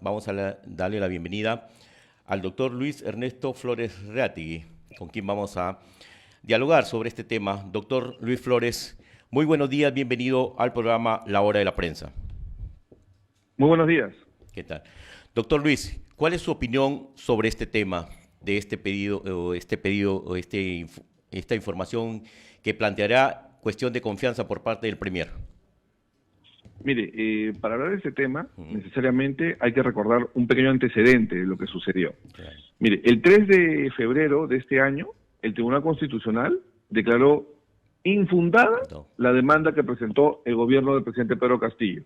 vamos a darle la bienvenida al doctor Luis Ernesto Flores Reategui, con quien vamos a dialogar sobre este tema. Doctor Luis Flores, muy buenos días, bienvenido al programa La Hora de la Prensa. Muy buenos días. ¿Qué tal? Doctor Luis, ¿cuál es su opinión sobre este tema, de esta información que planteará cuestión de confianza por parte del Premier? Mire, para hablar de este tema, necesariamente hay que recordar un pequeño antecedente de lo que sucedió. Claro. Mire, el 3 de febrero de este año, el Tribunal Constitucional declaró infundada la demanda que presentó el gobierno del presidente Pedro Castillo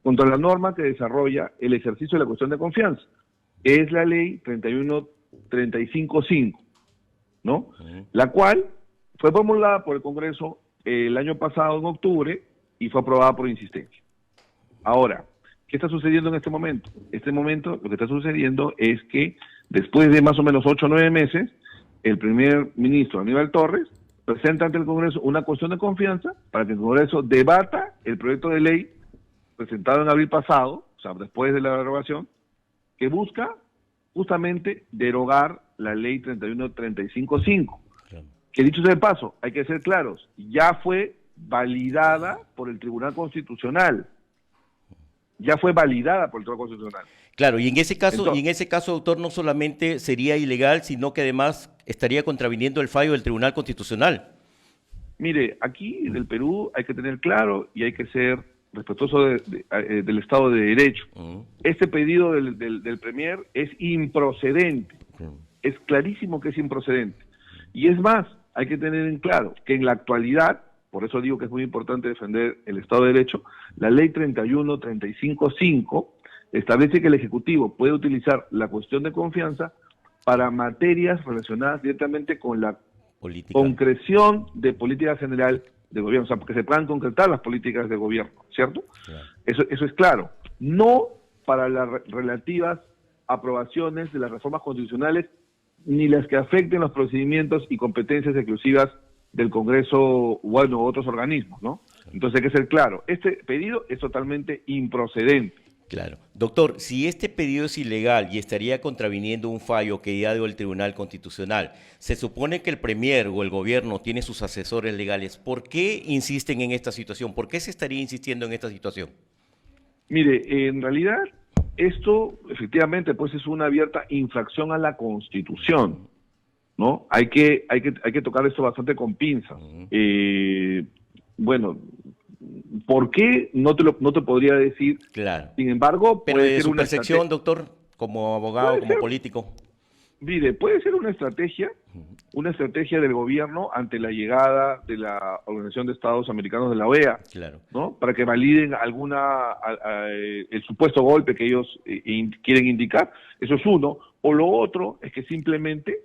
contra la norma que desarrolla el ejercicio de la cuestión de confianza, que es la ley 31355, ¿no? La cual fue promulgada por el Congreso el año pasado, en octubre, y fue aprobada por insistencia. Ahora, ¿qué está sucediendo en este momento? En este momento lo que está sucediendo es que después de más o menos 8 o 9 meses, el primer ministro Aníbal Torres presenta ante el Congreso una cuestión de confianza para que el Congreso debata el proyecto de ley presentado en abril pasado, o sea, después de la derogación, que busca justamente derogar la ley 31355. Que dicho sea de paso, hay que ser claros, ya fue validada por el Tribunal Constitucional. Ya fue validada por el Tribunal Constitucional. Claro, y en ese caso, doctor, no solamente sería ilegal, sino que además estaría contraviniendo el fallo del Tribunal Constitucional. Mire, aquí en el Perú hay que tener claro y hay que ser respetuoso del Estado de Derecho. Este pedido del Premier es improcedente. Es clarísimo que es improcedente. Y es más, hay que tener en claro que en la actualidad, por eso digo que es muy importante defender el Estado de Derecho, la ley 31355 establece que el Ejecutivo puede utilizar la cuestión de confianza para materias relacionadas directamente con la concreción de política general de gobierno, o sea, que se puedan concretar las políticas de gobierno, ¿cierto? Claro. Eso es claro. No para las relativas aprobaciones de las reformas constitucionales ni las que afecten los procedimientos y competencias exclusivas del Congreso, bueno, otros organismos, ¿no? Entonces hay que ser claro, este pedido es totalmente improcedente. Claro. Doctor, si este pedido es ilegal y estaría contraviniendo un fallo que ya dio el Tribunal Constitucional, se supone que el Premier o el gobierno tiene sus asesores legales. ¿Por qué insisten en esta situación? ¿Por qué se estaría insistiendo en esta situación? Mire, en realidad, esto efectivamente pues es una abierta infracción a la Constitución, ¿no? Hay que tocar esto bastante con pinzas. Bueno, ¿por qué? No te podría decir. Claro. Sin embargo, pero puede de ser su una percepción, doctor, como abogado, como político. Mire, puede ser una estrategia del gobierno ante la llegada de la Organización de Estados Americanos de la OEA, ¿no? Para que validen el supuesto golpe que ellos quieren indicar. Eso es uno. O lo otro es que simplemente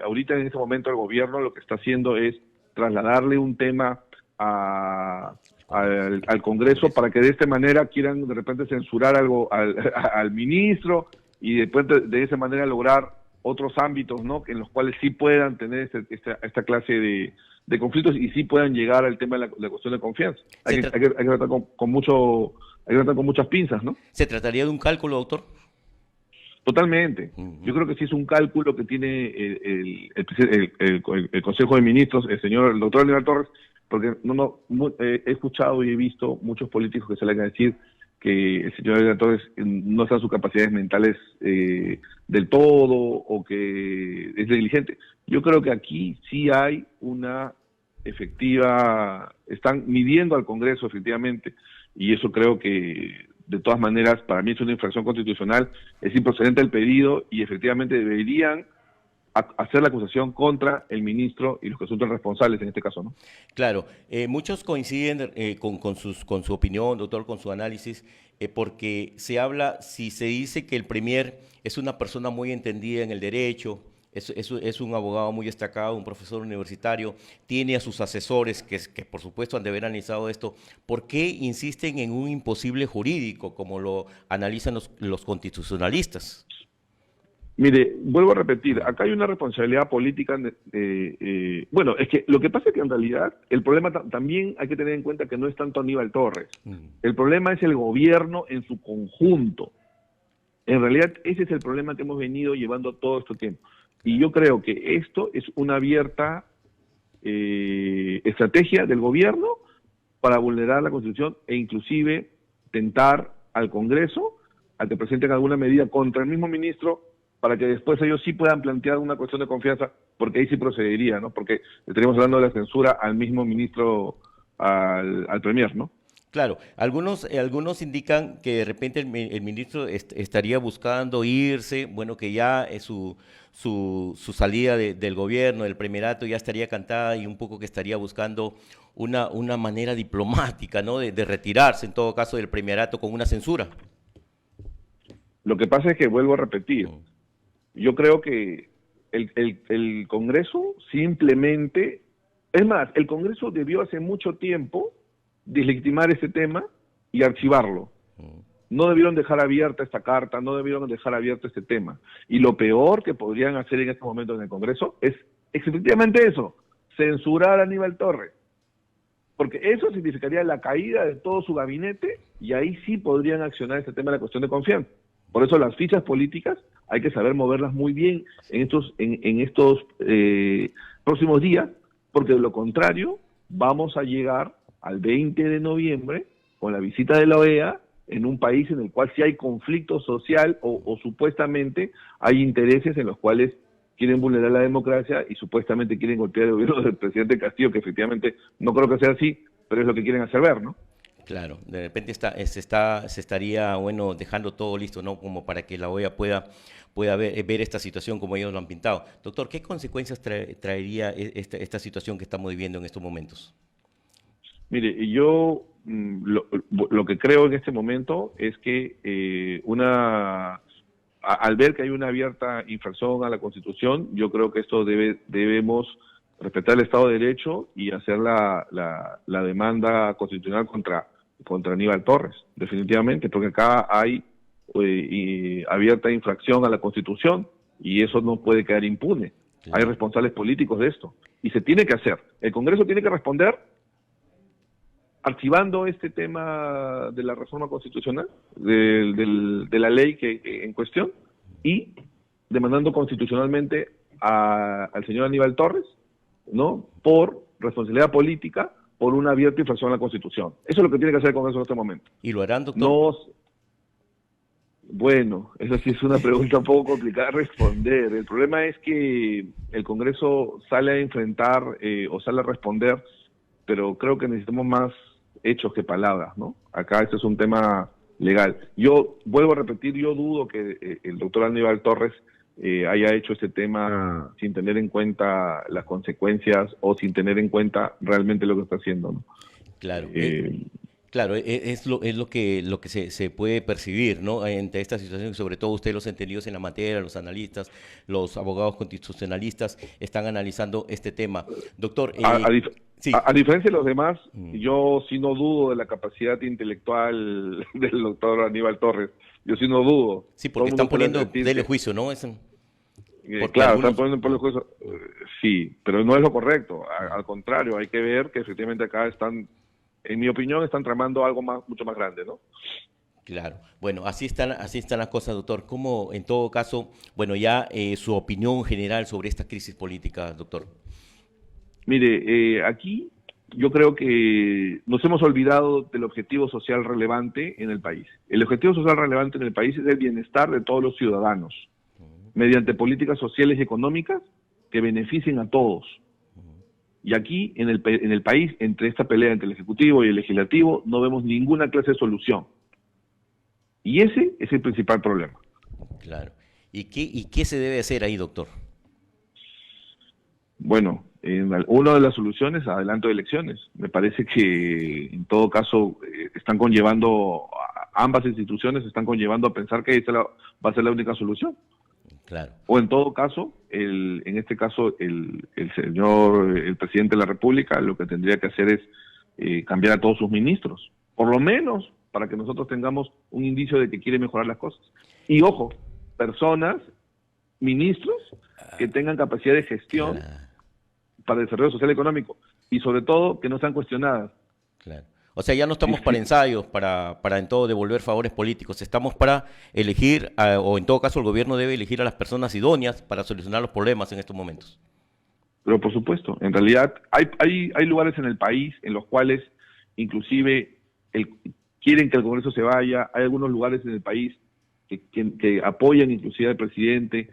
ahorita en este momento el gobierno lo que está haciendo es trasladarle un tema al Congreso para que de esta manera quieran de repente censurar algo al ministro y después de esa manera lograr otros ámbitos, ¿no? En los cuales sí puedan tener esta clase de conflictos y sí puedan llegar al tema de la cuestión de confianza. Hay que tratar con muchas pinzas, ¿no? ¿Se trataría de un cálculo, doctor? Totalmente. Yo creo que sí es un cálculo que tiene el Consejo de Ministros, el doctor Aníbal Torres, porque he escuchado y he visto muchos políticos que salen a decir que el señor Aníbal Torres no está en sus capacidades mentales del todo o que es negligente. Yo creo que aquí sí hay una efectiva, están midiendo al Congreso efectivamente, y eso creo que de todas maneras para mí es una infracción constitucional, es improcedente el pedido y efectivamente deberían hacer la acusación contra el ministro y los que resultan responsables en este caso, ¿no? Claro, muchos coinciden con su opinión, doctor, con su análisis, porque si se dice que el Premier es una persona muy entendida en el derecho, es un abogado muy destacado, un profesor universitario, tiene a sus asesores que por supuesto han de haber analizado esto. ¿Por qué insisten en un imposible jurídico como lo analizan los constitucionalistas? Mire, vuelvo a repetir, acá hay una responsabilidad política. Bueno, es que lo que pasa es que en realidad el problema también hay que tener en cuenta que no es tanto Aníbal Torres. El problema es el gobierno en su conjunto. En realidad ese es el problema que hemos venido llevando todo este tiempo. Y yo creo que esto es una abierta estrategia del gobierno para vulnerar la Constitución e inclusive tentar al Congreso a que presenten alguna medida contra el mismo ministro para que después ellos sí puedan plantear una cuestión de confianza, porque ahí sí procedería, ¿no? Porque estaríamos hablando de la censura al mismo ministro, al premier, ¿no? Claro, algunos indican que de repente el ministro estaría buscando irse, bueno, que ya su salida del gobierno, del primerato, ya estaría cantada y un poco que estaría buscando una manera diplomática, ¿no? De retirarse en todo caso del primerato con una censura. Lo que pasa es que vuelvo a repetir, yo creo que el Congreso simplemente, es más, el Congreso debió hace mucho tiempo deslegitimar ese tema y archivarlo. No debieron dejar abierta esta carta, no debieron dejar abierto este tema. Y lo peor que podrían hacer en este momento en el Congreso es efectivamente eso, censurar a Aníbal Torres. Porque eso significaría la caída de todo su gabinete y ahí sí podrían accionar este tema de la cuestión de confianza. Por eso las fichas políticas hay que saber moverlas muy bien en estos próximos días, porque de lo contrario vamos a llegar al 20 de noviembre con la visita de la OEA en un país en el cual sí hay conflicto social o supuestamente hay intereses en los cuales quieren vulnerar la democracia y supuestamente quieren golpear el gobierno del presidente Castillo, que efectivamente no creo que sea así, pero es lo que quieren hacer ver, ¿no? Claro, de repente se estaría, bueno, dejando todo listo, ¿no? Como para que la OEA pueda ver esta situación como ellos lo han pintado. Doctor, ¿qué consecuencias traería esta situación que estamos viviendo en estos momentos? Mire, yo lo que creo en este momento es que al ver que hay una abierta infracción a la Constitución, yo creo que esto debemos respetar el Estado de Derecho y hacer la demanda constitucional contra Aníbal Torres, definitivamente, porque acá hay abierta infracción a la Constitución y eso no puede quedar impune. Sí. Hay responsables políticos de esto y se tiene que hacer. El Congreso tiene que responder archivando este tema de la reforma constitucional, de la ley en cuestión, y demandando constitucionalmente al señor Aníbal Torres, ¿no? Por responsabilidad política, por una abierta infracción a la Constitución. Eso es lo que tiene que hacer el Congreso en este momento. ¿Y lo harán, doctor? Bueno, esa sí es una pregunta un poco complicada de responder. El problema es que el Congreso sale a enfrentar o sale a responder, pero creo que necesitamos más hechos que palabras, ¿no? Acá este es un tema legal. Yo vuelvo a repetir, yo dudo que el doctor Aníbal Torres haya hecho este tema sin tener en cuenta las consecuencias o sin tener en cuenta realmente lo que está haciendo, ¿no? Claro. Claro, es lo que se puede percibir, ¿no? Ante esta situación, sobre todo ustedes los entendidos en la materia, los analistas, los abogados constitucionalistas están analizando este tema. Doctor, sí. A diferencia de los demás, yo sí no dudo de la capacidad intelectual del doctor Aníbal Torres. Yo sí no dudo. Sí, porque están poniendo del juicio, ¿no? Claro, están poniendo por el juicio. Sí, pero no es lo correcto. Al contrario, hay que ver que efectivamente acá están, en mi opinión, están tramando algo mucho más grande, ¿no? Claro. Bueno, así están las cosas, doctor. ¿Cómo, en todo caso, bueno, ya su opinión general sobre esta crisis política, doctor? Mire, aquí yo creo que nos hemos olvidado del objetivo social relevante en el país. El objetivo social relevante en el país es el bienestar de todos los ciudadanos, mediante políticas sociales y económicas que beneficien a todos. Y aquí, en el país, entre esta pelea entre el Ejecutivo y el Legislativo, no vemos ninguna clase de solución. Y ese es el principal problema. Claro. ¿Y qué se debe hacer ahí, doctor? Bueno, una de las soluciones, adelanto de elecciones. Me parece que, en todo caso, están conllevando, ambas instituciones están conllevando a pensar que esta va a ser la única solución. Claro. O en todo caso, en este caso, el presidente de la República lo que tendría que hacer es cambiar a todos sus ministros, por lo menos para que nosotros tengamos un indicio de que quiere mejorar las cosas. Y ojo, personas ministros que tengan capacidad de gestión Claro, para el desarrollo social y económico y sobre todo que no sean cuestionadas. claro. O sea, ya no estamos Sí, para sí. ensayos, para en todo devolver favores políticos. Estamos para elegir, o en todo caso el gobierno debe elegir a las personas idóneas para solucionar los problemas en estos momentos. Pero por supuesto, en realidad hay lugares en el país en los cuales inclusive quieren que el Congreso se vaya, hay algunos lugares en el país que apoyan inclusive al presidente.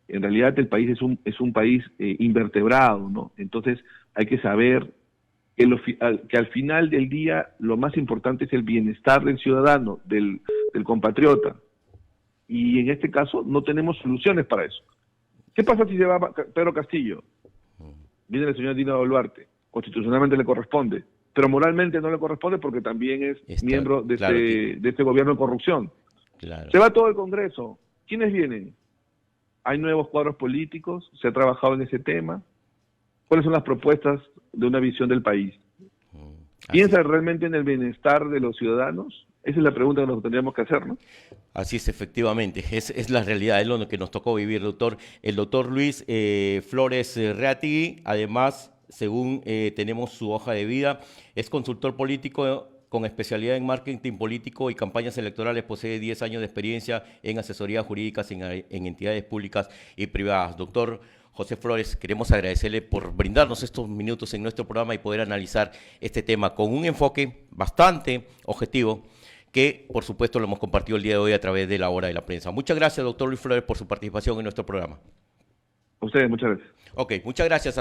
En realidad el país es un país invertebrado, ¿no? Entonces hay que saber que al final del día lo más importante es el bienestar del ciudadano, del compatriota. Y en este caso no tenemos soluciones para eso. ¿Qué pasa si se va Pedro Castillo? Viene el señor Dina Boluarte. Constitucionalmente le corresponde, pero moralmente no le corresponde porque también es miembro de, claro, de este gobierno de corrupción. claro. Se va todo el Congreso. ¿Quiénes vienen? Hay nuevos cuadros políticos, se ha trabajado en ese tema. ¿Cuáles son las propuestas de una visión del país? ¿Piensa realmente en el bienestar de los ciudadanos? Esa es la pregunta que nos tendríamos que hacer, ¿no? Así es, efectivamente, es la realidad, es lo que nos tocó vivir, doctor. El doctor Luis Flores Reategui, además, según tenemos su hoja de vida, es consultor político con especialidad en marketing político y campañas electorales, posee 10 años de experiencia en asesorías jurídicas en entidades públicas y privadas. Doctor José Flores, queremos agradecerle por brindarnos estos minutos en nuestro programa y poder analizar este tema con un enfoque bastante objetivo, que por supuesto lo hemos compartido el día de hoy a través de la Hora de la Prensa. Muchas gracias, doctor Luis Flores, por su participación en nuestro programa. A ustedes, muchas gracias. Ok, muchas gracias.